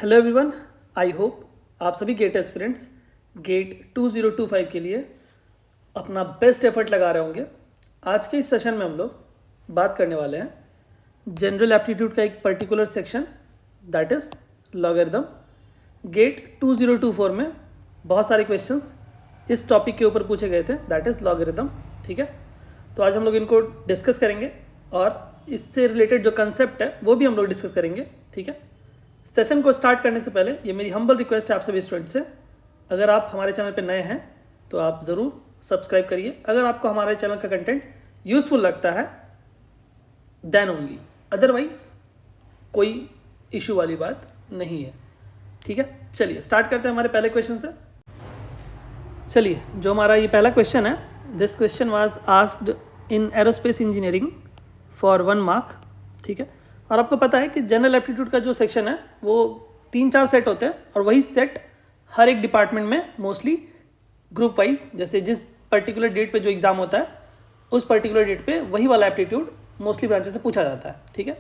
Hello everyone, I hope आप सभी gate aspirants gate 2025 के लिए अपना बेस्ट एफर्ट लगा रहे होंगे। आज के इस सेशन में हम लोग बात करने वाले हैं जनरल एप्टीट्यूड का एक particular section, that is logarithm. GATE 2024 में बहुत सारे क्वेश्चंस इस टॉपिक के ऊपर पूछे गए थे, दैट इज लॉगरिदम। ठीक है, तो आज हम लोग इनको डिस्कस करेंगे और इससे रिलेटेड जो कंसेप्ट है वो भी हम लोग डिस्कस करेंगे। ठीक है, सेशन को स्टार्ट करने से पहले ये मेरी हम्बल रिक्वेस्ट है आप सभी स्टूडेंट से, अगर आप हमारे चैनल पे नए हैं तो आप ज़रूर सब्सक्राइब करिए। अगर आपको हमारे चैनल का कंटेंट यूजफुल लगता है देन ओनली, अदरवाइज कोई इशू वाली बात नहीं है। ठीक है, चलिए स्टार्ट करते हैं हमारे पहले क्वेश्चन से। चलिए, जो हमारा ये पहला क्वेश्चन है, this question was asked in aerospace engineering for 1 mark. ठीक है, और आपको पता है कि जनरल एप्टीट्यूड का जो सेक्शन है वो 3-4 सेट होते हैं और वही सेट हर एक डिपार्टमेंट में मोस्टली ग्रुप वाइज, जैसे जिस पर्टिकुलर डेट पे जो एग्जाम होता है उस पर्टिकुलर डेट पे वही वाला एप्टीट्यूड मोस्टली ब्रांचेस से पूछा जाता है। ठीक है,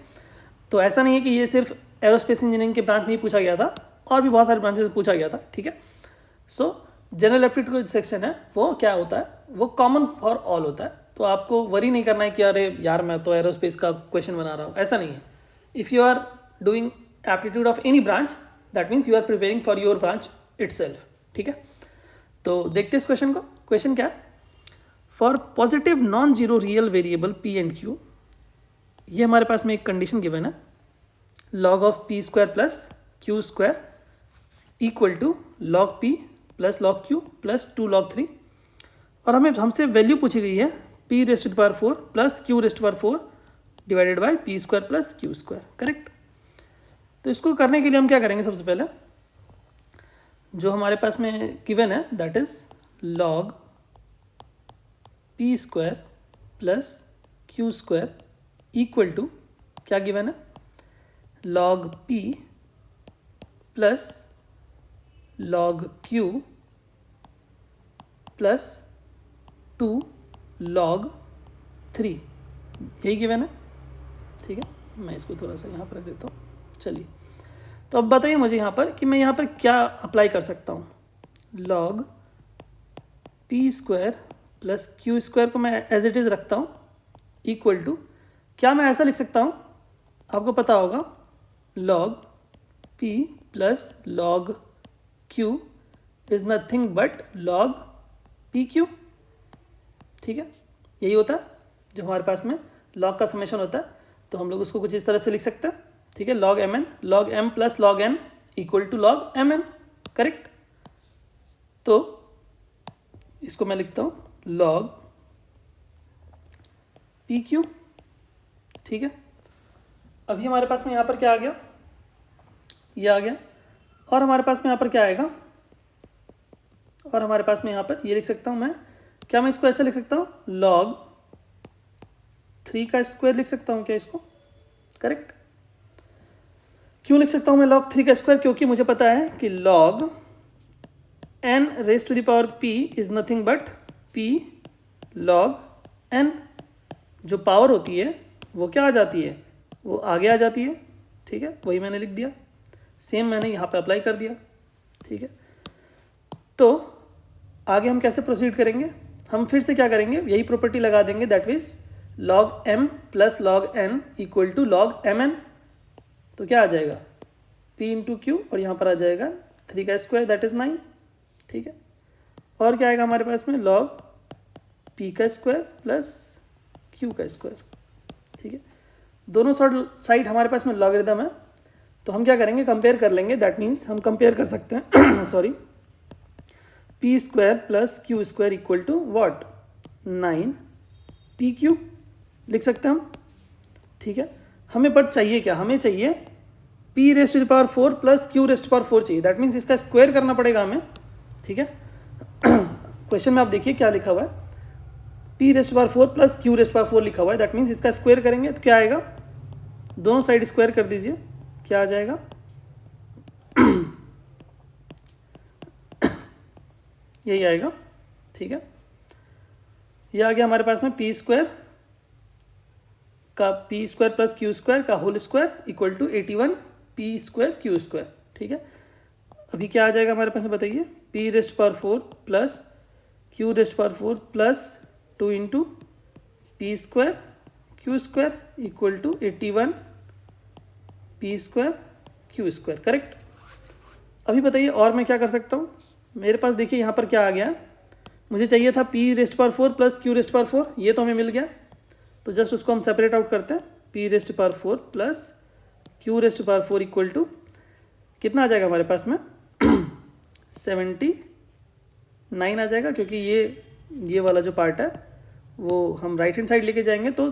तो ऐसा नहीं है कि ये सिर्फ एरोस्पेस इंजीनियरिंग के ब्रांच में ही पूछा गया था, और भी बहुत सारे ब्रांचेस से पूछा गया था। ठीक है, सो जनरल एप्टीट्यूड जो सेक्शन है वो क्या होता है, वो कॉमन फॉर ऑल होता है। तो आपको वरी नहीं करना है कि अरे यार मैं तो एरोस्पेस का क्वेश्चन बना रहा हूँ, ऐसा नहीं है। If you are doing aptitude of any branch, that means you are preparing for your branch itself. ठीक है, तो देखते हैं इस क्वेश्चन को। क्वेश्चन क्या है, for positive non zero real variable p and q, ये हमारे पास में एक कंडीशन गिवन है, log of p square plus q square equal to log p plus log q plus 2 log 3, और हमसे वैल्यू पूछी गई है p raised to the power 4 plus q raised to the power 4 divided by p square plus q square. Correct, तो इसको करने के लिए हम क्या करेंगे, सबसे पहले जो हमारे पास में गिवन है that is log p square plus q square equal to क्या गिवन है, log p plus log q plus 2 log 3, यही गिवन है। ठीक है, मैं इसको थोड़ा सा यहाँ पर रख देता हूँ। चलिए, तो अब बताइए मुझे यहाँ पर कि मैं यहाँ पर क्या अप्लाई कर सकता हूँ। Log p square plus q square को मैं एज इट इज़ रखता हूँ इक्वल टू, क्या मैं ऐसा लिख सकता हूँ, आपको पता होगा log p plus log Q is nothing but log P Q. ठीक है, यही होता है जब हमारे पास में लॉग का समेशन होता है, तो हम लोग उसको कुछ इस तरह से लिख सकते हैं। ठीक है, log m n, log m plus log n equal to log m n. Correct, तो इसको मैं लिखता हूँ लॉग पी क्यू। ठीक है, अभी हमारे पास में यहाँ पर क्या आ गया, ये आ गया, और हमारे पास में यहाँ पर क्या आएगा, और हमारे पास में यहाँ पर ये लिख सकता हूँ मैं, क्या मैं इसको ऐसे लिख सकता हूँ, लॉग 3 का स्क्वायर लिख सकता हूँ क्या इसको। करेक्ट, क्यों लिख सकता हूँ मैं लॉग 3 का स्क्वायर, क्योंकि मुझे पता है कि log n raise to the power p is nothing but p log n। जो पावर होती है वो क्या आ जाती है, वो आगे आ जाती है। ठीक है, वही मैंने लिख दिया, सेम मैंने यहाँ पे अप्लाई कर दिया। ठीक है, तो आगे हम कैसे प्रोसीड करेंगे, हम फिर से क्या करेंगे, यही प्रॉपर्टी लगा देंगे, that means log m plus log n equal to log m n. तो क्या आ जाएगा, p इंटू क्यू, और यहाँ पर आ जाएगा 3 का स्क्वायर दैट इज 9। ठीक है, और क्या आएगा हमारे पास में, लॉग p का स्क्वायर प्लस q का स्क्वायर। ठीक है, दोनों साइड हमारे पास में लॉगरिदम है, तो हम क्या करेंगे, कंपेयर कर लेंगे। दैट मीन्स हम कंपेयर कर सकते हैं sorry, p square plus q square equal to what, 9 p q लिख सकते हैं हम। ठीक है, हमें पर चाहिए क्या, हमें चाहिए p raised to the power 4 plus q raised to power 4 चाहिए, दैट मीन्स इसका स्क्वायर करना पड़ेगा हमें। ठीक है, क्वेश्चन में आप देखिए क्या लिखा हुआ है, p raised to power 4 plus q raised to power 4 लिखा हुआ है, दैट मीन्स इसका स्क्वायर करेंगे तो क्या आएगा, दोनों साइड स्क्वायर कर दीजिए, क्या आ जाएगा यही आएगा। ठीक है, ये आ गया हमारे पास में पी स्क्वायर का p square plus q square का whole square equal to 81 p square q square. ठीक है। अभी क्या आ जाएगा हमारे पास में बताइए, p raised power 4 plus q raised power 4 plus 2 into p square q square equal to 81 p square q square, correct. अभी बताइए और मैं क्या कर सकता हूँ, मेरे पास देखिए यहाँ पर क्या आ गया, मुझे चाहिए था P raised power 4 plus q raised power 4, ये तो हमें मिल गया। तो जस्ट उसको हम सेपरेट आउट करते हैं, p raised power 4 plus q raised power 4 equal to कितना आ जाएगा हमारे पास में 79 आ जाएगा, क्योंकि ये वाला जो पार्ट है वो हम राइट हैंड साइड लेके जाएंगे तो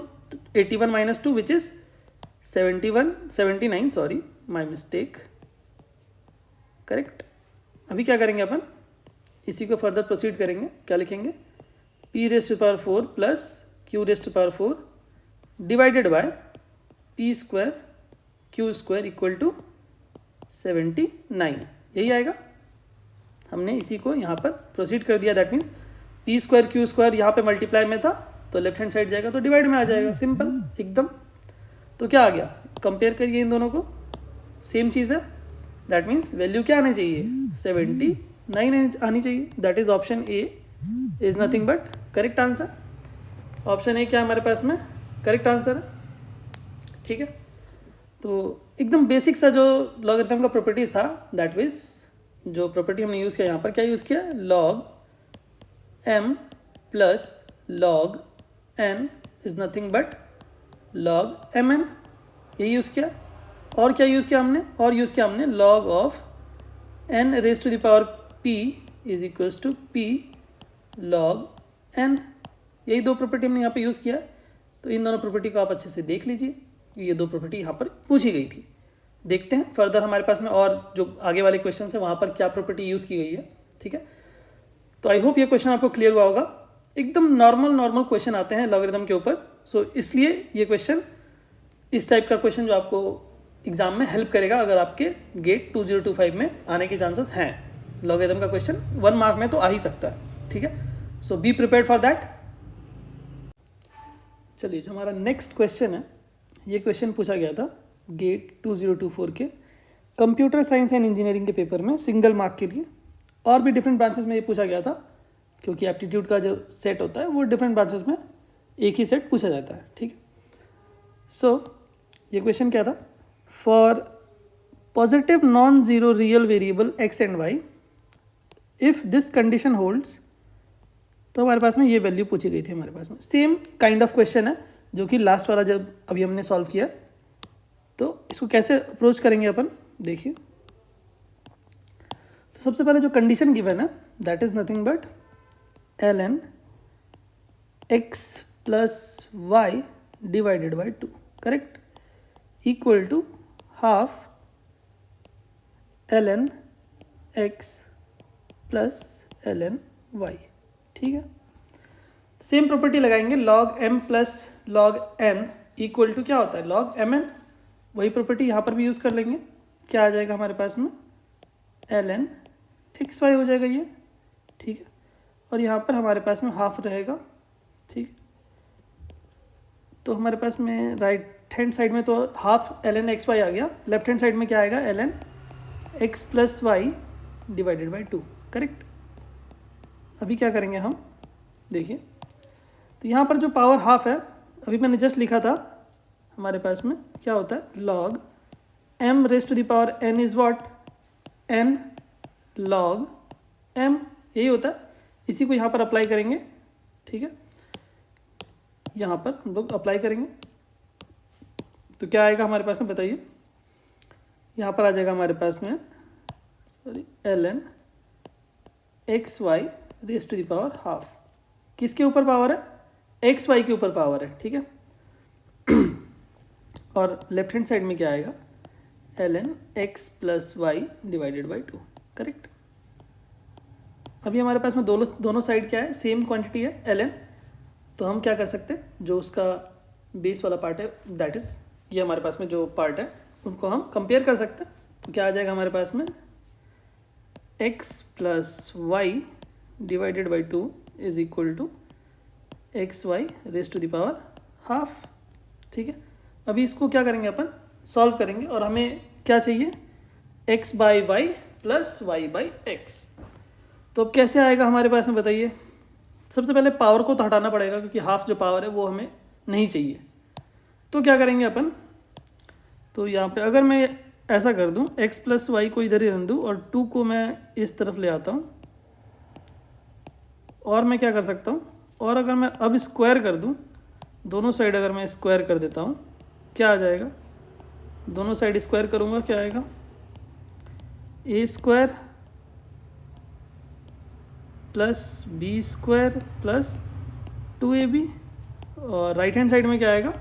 81 minus 2 which is 79, sorry my mistake, correct. अभी क्या करेंगे अपन, इसी को फर्दर प्रोसीड करेंगे, क्या लिखेंगे, p raised power 4 plus q raised power 4 divided by p square q square equal to 79, यही आएगा। हमने इसी को यहाँ पर प्रोसीड कर दिया, that means P square q square यहाँ पे मल्टीप्लाई में था तो लेफ्ट हैंड साइड जाएगा तो डिवाइड में आ जाएगा, सिंपल एकदम। तो क्या आ गया, कंपेयर करिए इन दोनों को, सेम चीज़ है, दैट मीन्स वैल्यू क्या आनी चाहिए 79 आनी चाहिए, that is option A is nothing but correct answer. Option A क्या हमारे पास में करेक्ट आंसर है, ठीक है। तो एकदम बेसिक सा जो लॉगरिथम का प्रॉपर्टीज था, दैट मीन्स जो प्रॉपर्टी हमने यूज़ किया यहाँ पर, क्या यूज़ किया, log m plus log n is nothing but log mn, ये यूज़ किया। और क्या यूज़ किया हमने, और यूज़ किया हमने log of n raise to the power p is equals to p log n, यही दो प्रॉपर्टी हमने यहाँ पे यूज़ किया। तो इन दोनों प्रॉपर्टी को आप अच्छे से देख लीजिए, ये दो प्रॉपर्टी यहाँ पर पूछी गई थी। देखते हैं फर्दर हमारे पास में और जो आगे वाले क्वेश्चन है वहाँ पर क्या प्रॉपर्टी यूज़ की गई है, ठीक है। तो आई होप ये क्वेश्चन आपको क्लियर हुआ होगा। एकदम नॉर्मल क्वेश्चन आते हैं लॉगरिथम के ऊपर, सो इसलिए ये क्वेश्चन, इस टाइप का क्वेश्चन जो आपको एग्जाम में हेल्प करेगा अगर आपके गेट 2025 में आने के चांसेस हैं। लॉगरिथम का क्वेश्चन 1 मार्क में तो आ ही सकता है, ठीक है। सो बी प्रिपेयर्ड फॉर दैट। चलिए जो हमारा नेक्स्ट क्वेश्चन है, ये क्वेश्चन पूछा गया था गेट 2024 के कंप्यूटर साइंस एंड इंजीनियरिंग के पेपर में सिंगल मार्क के लिए। और भी डिफरेंट ब्रांचेस में ये पूछा गया था, क्योंकि एप्टीट्यूड का जो सेट होता है वो डिफरेंट ब्रांचेस में एक ही सेट पूछा जाता है, ठीक है। सो ये क्वेश्चन क्या था, for positive non zero real variable x and y if this condition holds, तो हमारे पास में ये वैल्यू पूछी गई थी हमारे पास में। सेम काइंड ऑफ क्वेश्चन है जो कि लास्ट वाला जब अभी हमने सॉल्व किया। तो इसको कैसे अप्रोच करेंगे अपन, देखिए। तो सबसे पहले जो कंडीशन गिवन है that is nothing but ln x plus y divided by 2, correct, equal to half ln x plus ln y, ठीक है। सेम प्रॉपर्टी लगाएंगे, log m plus log n equal to क्या होता है log mn, वही property यहाँ पर भी यूज़ कर लेंगे। क्या आ जाएगा हमारे पास में ln xy हो जाएगा ये, ठीक है। और यहाँ पर हमारे पास में हाफ रहेगा, ठीक। तो हमारे पास में राइट हैंड साइड में तो हाफ ln xy आ गया, लेफ्ट हैंड साइड में क्या आएगा ln x plus y divided by 2, correct. अभी क्या करेंगे हम, देखिए। तो यहाँ पर जो पावर हाफ है, अभी मैंने जस्ट लिखा था, हमारे पास में क्या होता है log m raise to the power n is what n log m, यही होता है। इसी को यहाँ पर अप्लाई करेंगे, ठीक है। यहाँ पर हम लोग अप्लाई करेंगे तो क्या आएगा हमारे पास में, बताइए। यहाँ पर आ जाएगा हमारे पास में sorry ln x y raise to the power half, किसके ऊपर पावर है, एक्स वाई के ऊपर पावर है, ठीक है। और लेफ्ट हैंड साइड में क्या आएगा ln x plus y divided by 2, correct. अभी हमारे पास में दोनों साइड क्या है, सेम क्वांटिटी है ln। तो हम क्या कर सकते हैं, जो उसका बेस वाला पार्ट है दैट इज ये हमारे पास में जो पार्ट है उनको हम कंपेयर कर सकते हैं। तो क्या आ जाएगा हमारे पास में x plus y divided by 2 is equal to x y raise to the power half, ठीक है। अभी इसको क्या करेंगे अपन, सॉल्व करेंगे और हमें क्या चाहिए x by y plus y by x. तो अब कैसे आएगा हमारे पास में बताइए। सबसे पहले पावर को तो हटाना पड़ेगा क्योंकि हाफ जो पावर है वो हमें नहीं चाहिए। तो क्या करेंगे अपन, तो यहाँ पे अगर मैं ऐसा कर दूँ x प्लस वाई को इधर ही रख दूँ और 2 को मैं इस तरफ ले आता हूँ, और मैं क्या कर सकता हूँ, और अगर मैं अब स्क्वायर कर दूँ, दोनों साइड अगर मैं स्क्वायर कर देता हूँ, क्या आ जाएगा, दोनों साइड स्क्वायर करूँगा क्या आएगा, a square plus b square plus 2ab, और राइट हैंड साइड में क्या आएगा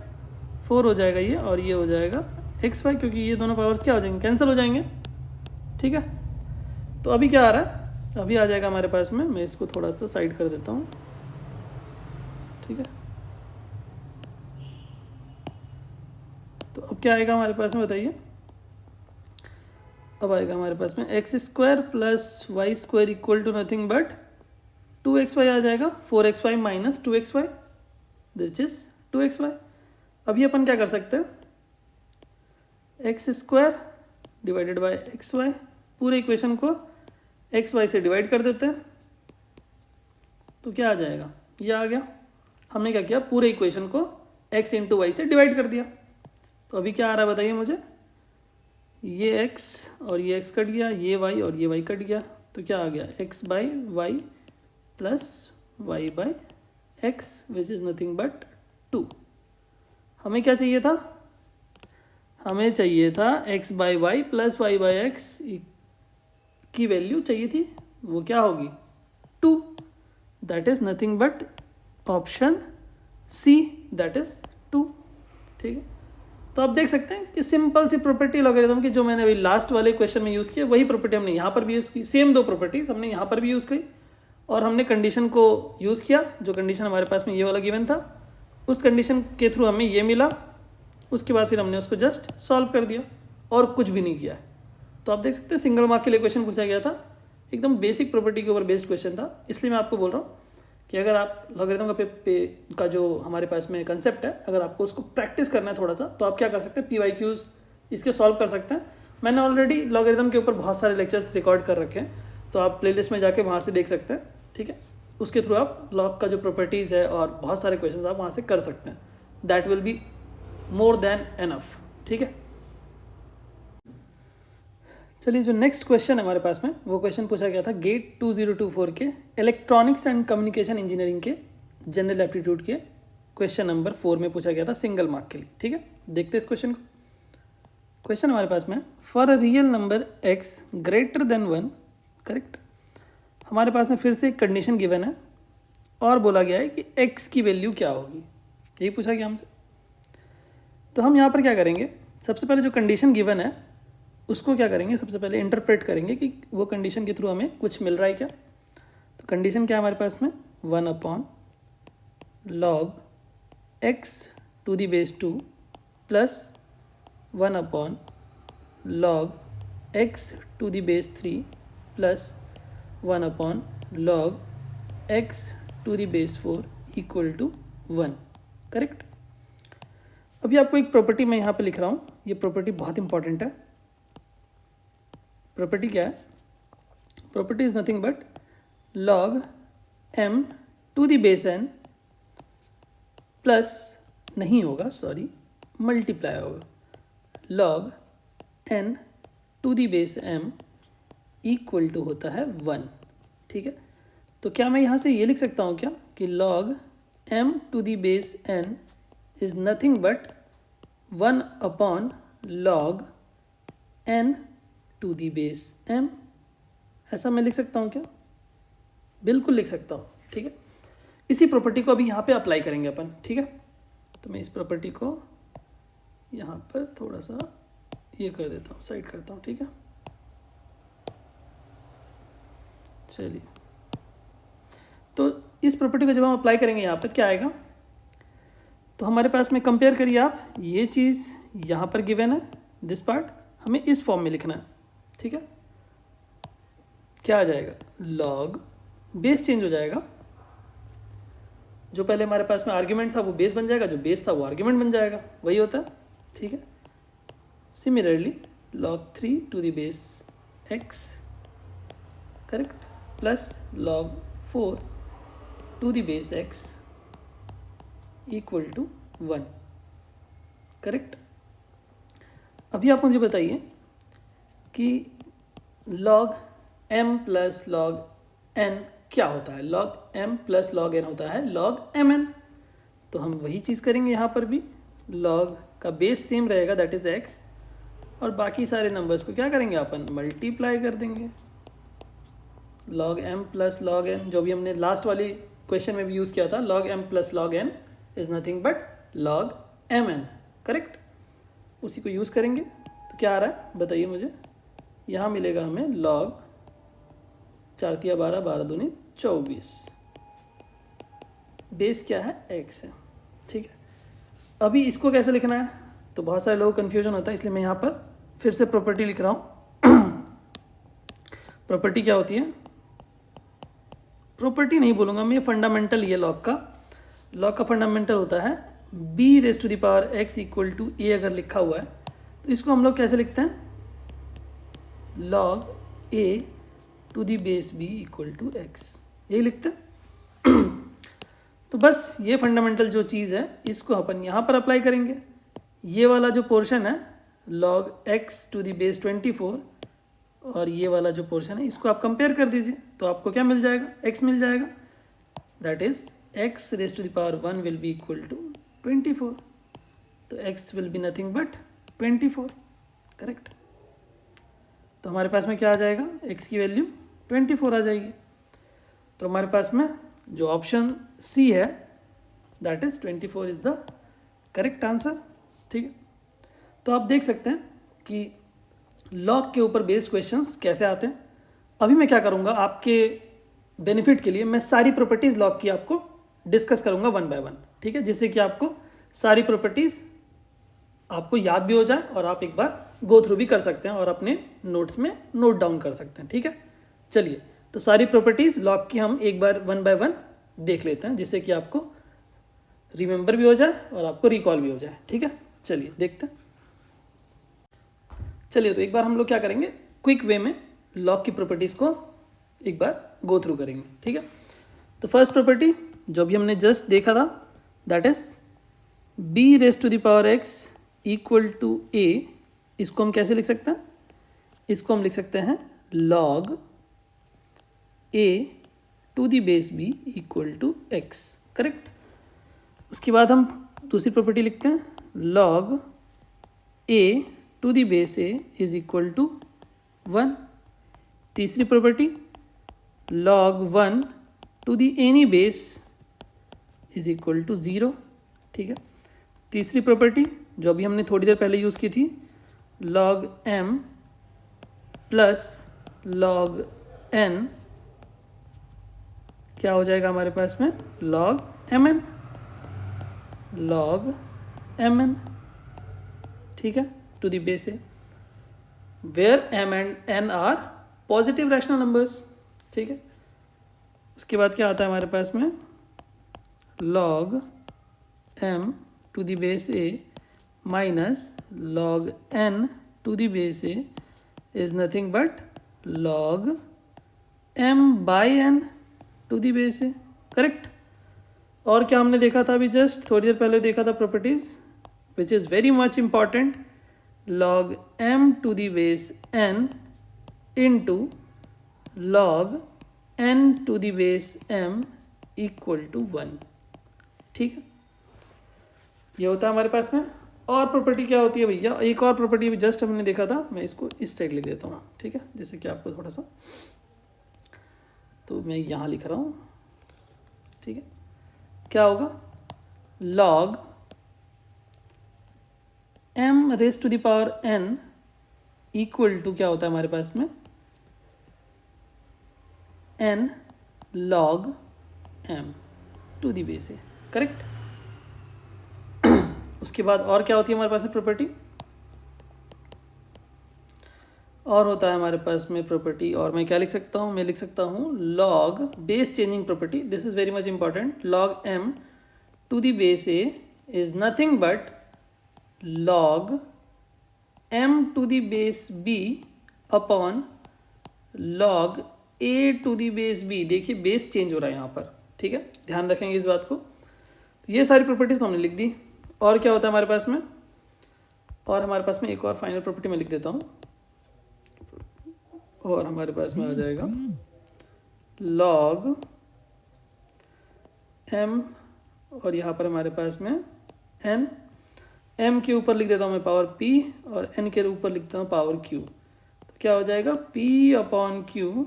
4 हो जाएगा ये, और ये हो जाएगा एक्स वाई, क्योंकि ये दोनों पावर्स क्या हो जाएंगे, कैंसिल हो जाएंगे। ठीक है, तो अभी क्या आ रहा है, अभी आ जाएगा हमारे पास में, मैं इसको थोड़ा सा साइड कर देता हूँ। ठीक है, तो अब क्या आएगा हमारे पास में बताइए, अब आएगा हमारे पास में x square plus y square equal to nothing but 2xy आ जाएगा, 4xy minus 2xy this is 2xy। अभी अपन क्या कर सकते हैं, x square divided by x y, पूरे इक्वेशन को एक्स वाई से डिवाइड कर देते हैं, तो क्या आ जाएगा, ये आ गया। हमने क्या किया, पूरे इक्वेशन को x इंटू वाई से डिवाइड कर दिया। तो अभी क्या आ रहा है बताइए मुझे, ये x और ये x कट गया, ये y और ये y कट गया, तो क्या आ गया x by y plus y by x which is nothing but 2। हमें क्या चाहिए था, हमें चाहिए था x by y plus y by x की वैल्यू चाहिए थी, वो क्या होगी 2, that is nothing but option C, that is 2। ठीक है, तो आप देख सकते हैं कि सिंपल सी प्रॉपर्टी लॉगरिथम की जो मैंने अभी लास्ट वाले क्वेश्चन में यूज़ किया, वही प्रॉपर्टी हमने यहाँ पर भी यूज़ की, सेम 2 प्रॉपर्टीज हमने यहाँ पर भी यूज़ की, और हमने कंडीशन को यूज़ किया, जो कंडीशन हमारे पास में ये वाला गिवन था, उस कंडीशन के थ्रू हमें ये मिला, उसके बाद फिर हमने उसको जस्ट सॉल्व कर दिया और कुछ भी नहीं किया। तो आप देख सकते हैं सिंगल मार्क के लिए क्वेश्चन पूछा गया था, एकदम बेसिक प्रॉपर्टी के ऊपर बेस्ड क्वेश्चन था। इसलिए मैं आपको बोल रहा हूँ कि अगर आप लॉगरिथम का जो हमारे पास में कंसेप्ट है, अगर आपको उसको प्रैक्टिस करना है थोड़ा सा, तो आप क्या कर सकते हैं, PYQs इसके सॉल्व कर सकते हैं। मैंने ऑलरेडी लॉगरिथम के ऊपर बहुत सारे लेक्चर्स रिकॉर्ड कर रखे हैं, तो आप प्लेलिस्ट में जाके वहाँ से देख सकते हैं। ठीक है, उसके थ्रू आप लॉग का जो प्रॉपर्टीज़ है और बहुत सारे क्वेश्चन आप वहाँ से कर सकते हैं, that will be more than enough. ठीक है, चलिए जो नेक्स्ट क्वेश्चन है हमारे पास में, वो क्वेश्चन पूछा गया था गेट 2024 के इलेक्ट्रॉनिक्स एंड कम्युनिकेशन इंजीनियरिंग के जनरल एप्टीट्यूड के क्वेश्चन नंबर 4 में पूछा गया था सिंगल मार्क के लिए। ठीक है, देखते हैं इस क्वेश्चन को। क्वेश्चन हमारे पास में, for a real number x greater than 1, correct. हमारे पास में फिर से एक कंडीशन गिवन है और बोला गया है कि x की वैल्यू क्या होगी, यही पूछा गया हमसे। तो हम यहाँ पर क्या करेंगे, सबसे पहले जो कंडीशन गिवन है उसको क्या करेंगे, सबसे पहले इंटरप्रेट करेंगे कि वो कंडीशन के थ्रू हमें कुछ मिल रहा है क्या। तो कंडीशन क्या है हमारे पास में, 1 upon log x to the base 2 plus 1 upon log x to the base 3 plus 1 upon log x to the base 4 equal to 1, correct. अभी आपको एक प्रॉपर्टी मैं यहाँ पे लिख रहा हूँ, ये प्रॉपर्टी बहुत इंपॉर्टेंट है। प्रॉपर्टी क्या है, property is nothing but log m to the base n plus, नहीं होगा सॉरी, मल्टीप्लाई होगा, log n to the base m equal to होता है 1। ठीक है, तो क्या मैं यहाँ से ये लिख सकता हूँ क्या कि log m to the base n is nothing but 1 upon log n to the base m, ऐसा मैं लिख सकता हूँ क्या, बिल्कुल लिख सकता हूँ। ठीक है, इसी प्रॉपर्टी को अभी यहाँ पे अप्लाई करेंगे अपन। ठीक है, तो मैं इस प्रॉपर्टी को यहाँ पर थोड़ा सा ये कर देता हूँ, साइड करता हूँ। ठीक है, चलिए, तो इस प्रॉपर्टी को जब हम अप्लाई करेंगे यहाँ पर क्या आएगा, तो हमारे पास में कंपेयर करिए आप, ये चीज़ यहाँ पर गिवन है, दिस पार्ट हमें इस फॉर्म में लिखना है। ठीक है, क्या आ जाएगा, लॉग बेस चेंज हो जाएगा, जो पहले हमारे पास में आर्ग्यूमेंट था वो बेस बन जाएगा, जो बेस था वो आर्ग्यूमेंट बन जाएगा, वही होता है। ठीक है, similarly log 3 to the base x, correct, plus log 4 to the base x equal to 1, correct. अभी आप मुझे बताइए कि log m plus log n क्या होता है। log m plus log n होता है log mn। तो हम वही चीज़ करेंगे यहाँ पर भी, log का बेस सेम रहेगा दैट इज x, और बाकी सारे नंबर्स को क्या करेंगे अपन मल्टीप्लाई कर देंगे। log m plus log n जो भी हमने लास्ट वाली क्वेश्चन में भी यूज़ किया था, log m plus log n is nothing but log mn, correct. उसी को यूज़ करेंगे तो क्या आ रहा है बताइए मुझे। यहाँ मिलेगा हमें log 4 तिया 12, 12 दूनी 24, बेस क्या है x है, ठीक है। अभी इसको कैसे लिखना है, तो बहुत सारे लोगों को कन्फ्यूजन होता है, इसलिए मैं यहाँ पर फिर से प्रॉपर्टी लिख रहा हूँ। प्रॉपर्टी क्या होती है, प्रॉपर्टी नहीं बोलूँगा मैं, फंडामेंटल ये लॉग का फंडामेंटल होता है b raise to the power x equal to a। अगर लिखा हुआ है तो इसको हम लोग कैसे लिखते हैं, log a to the base b equal to x, यही लिखते हैं। तो बस ये फंडामेंटल जो चीज़ है इसको अपन यहाँ पर अप्लाई करेंगे। ये वाला जो पोर्शन है log x to the base 24 और ये वाला जो पोर्शन है इसको आप कंपेयर कर दीजिए, तो आपको क्या मिल जाएगा, x मिल जाएगा, that is x raise to the power 1 will be equal to 24। तो x will be nothing but 24, correct. तो हमारे पास में क्या आ जाएगा, x की वैल्यू 24 आ जाएगी। तो हमारे पास में जो ऑप्शन सी है that is 24 is the correct answer, ठीक है। तो आप देख सकते हैं कि लॉग के ऊपर बेस्ड क्वेश्चंस कैसे आते हैं। अभी मैं क्या करूंगा आपके बेनिफिट के लिए, मैं सारी प्रॉपर्टीज लॉग की आपको डिस्कस करूंगा वन बाय वन, ठीक है, जिससे कि आपको सारी प्रॉपर्टीज आपको याद भी हो जाए और आप एक बार गो थ्रू भी कर सकते हैं और अपने नोट्स में नोट डाउन कर सकते हैं, ठीक है। चलिए, तो सारी प्रॉपर्टीज लॉग की हम एक बार वन बाय वन देख लेते हैं, जिससे कि आपको रिमेंबर भी हो जाए और आपको रिकॉल भी हो जाए, ठीक है। चलिए देखते हैं। चलिए, तो एक बार हम लोग क्या करेंगे, क्विक वे में लॉग की प्रॉपर्टीज को एक बार गो थ्रू करेंगे, ठीक है। तो फर्स्ट प्रॉपर्टी जो भी हमने जस्ट देखा था that is b raise to the power x equal to a। इसको हम कैसे लिख सकते हैं, इसको हम लिख सकते हैं log a to the base b equal to x, correct. उसके बाद हम दूसरी प्रॉपर्टी लिखते हैं log a to the base a is equal to 1। तीसरी property log 1 to the any base is equal to 0, ठीक है। तीसरी प्रॉपर्टी जो अभी हमने थोड़ी देर पहले यूज़ की थी log m plus log n क्या हो जाएगा हमारे पास में log mn, ठीक है, to the base a, where m and n are positive rational numbers, ठीक है। उसके बाद क्या आता है हमारे पास में log m to the base a minus log n to the base a is nothing but log m by n to the base a, correct. और क्या हमने देखा था अभी जस्ट थोड़ी देर पहले देखा था properties which is very much important, log m to the base n into log n to the base m equal to 1, ठीक है। ये होता है हमारे पास में। और प्रॉपर्टी क्या होती है भैया, एक और प्रॉपर्टी भी जस्ट हमने देखा था, मैं इसको इस साइड लिख देता हूँ, ठीक है, जैसे कि आपको थोड़ा सा, तो मैं यहाँ लिख रहा हूँ, ठीक है। क्या होगा log m raise to the power n equal to क्या होता है हमारे पास में n log m to the base a, correct. उसके बाद और क्या होती है हमारे पास में प्रॉपर्टी, और होता है हमारे पास में प्रॉपर्टी, और मैं क्या लिख सकता हूँ, मैं लिख सकता हूँ log base changing property, this is very much important, log m to the base a is nothing but log m to the base b upon log a to the base b। देखिए base change हो रहा है यहाँ पर, ठीक है, ध्यान रखेंगे इस बात को। तो ये सारी प्रॉपर्टीज तो हमने लिख दी। और क्या होता है हमारे पास में, और हमारे पास में एक और फाइनल प्रॉपर्टी मैं लिख देता हूँ, और हमारे पास में आ जाएगा log m, और यहाँ पर हमारे पास में n, m के ऊपर लिख देता हूँ मैं पावर p, और n के ऊपर लिखता हूँ पावर q। तो क्या हो जाएगा p upon q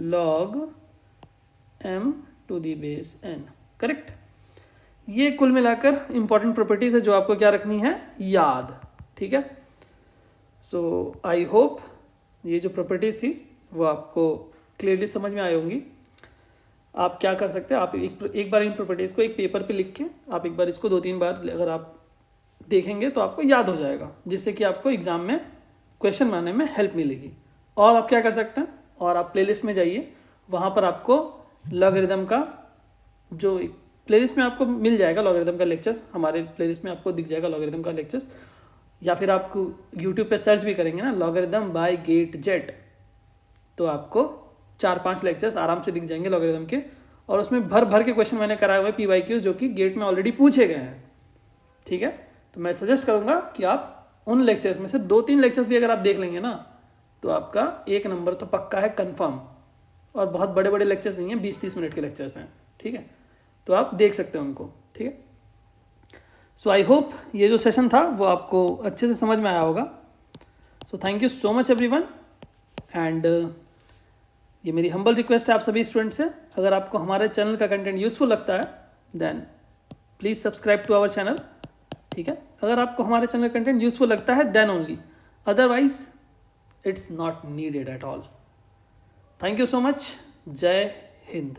log m to the base n। Correct. ये कुल मिलाकर इंपॉर्टेंट प्रॉपर्टीज है जो आपको क्या रखनी है, याद, ठीक है। सो आई होप ये जो प्रॉपर्टीज थी वो आपको क्लियरली समझ में आई होंगी। आप क्या कर सकते हैं, आप एक बार इन प्रॉपर्टीज़ को एक पेपर पे लिख के आप एक बार इसको 2-3 बार अगर आप देखेंगे तो आपको याद हो जाएगा, जिससे कि आपको एग्ज़ाम में क्वेश्चन बनाने में हेल्प मिलेगी। और आप क्या कर सकते हैं, और आप प्लेलिस्ट में जाइए, वहाँ पर आपको लॉगरिदम का जो प्लेलिस्ट में आपको मिल जाएगा लॉगरिदम का लेक्चर्स, हमारे प्लेलिस्ट में आपको दिख जाएगा लॉगरिदम का लेक्चर्स। या फिर आपको यूट्यूब पे सर्च भी करेंगे ना लॉगरिदम बाय गेट जेट, तो आपको 4-5 लेक्चर्स आराम से दिख जाएंगे लॉगरिदम के। और उसमें भर भर के क्वेश्चन मैंने कराए हुए PYQ जो कि गेट में ऑलरेडी पूछे गए हैं, ठीक है। तो मैं सजेस्ट करूँगा कि आप उन लेक्चर्स में से 2-3 लेक्चर्स भी अगर आप देख लेंगे ना तो आपका 1 नंबर तो पक्का है, कन्फर्म। और बहुत बड़े बड़े लेक्चर्स नहीं हैं, 20-30 मिनट के लेक्चर्स हैं, ठीक है। तो आप देख सकते हैं उनको, ठीक है। सो आई होप ये जो सेशन था वो आपको अच्छे से समझ में आया होगा। So thank you so much everyone. And ये मेरी हम्बल रिक्वेस्ट है आप सभी स्टूडेंट्स से, अगर आपको हमारे चैनल का कंटेंट यूजफुल लगता है then please subscribe to our channel, ठीक है। अगर आपको हमारे चैनल का कंटेंट यूजफुल लगता है then only, otherwise it's not needed at all. Thank you so much. जय हिंद।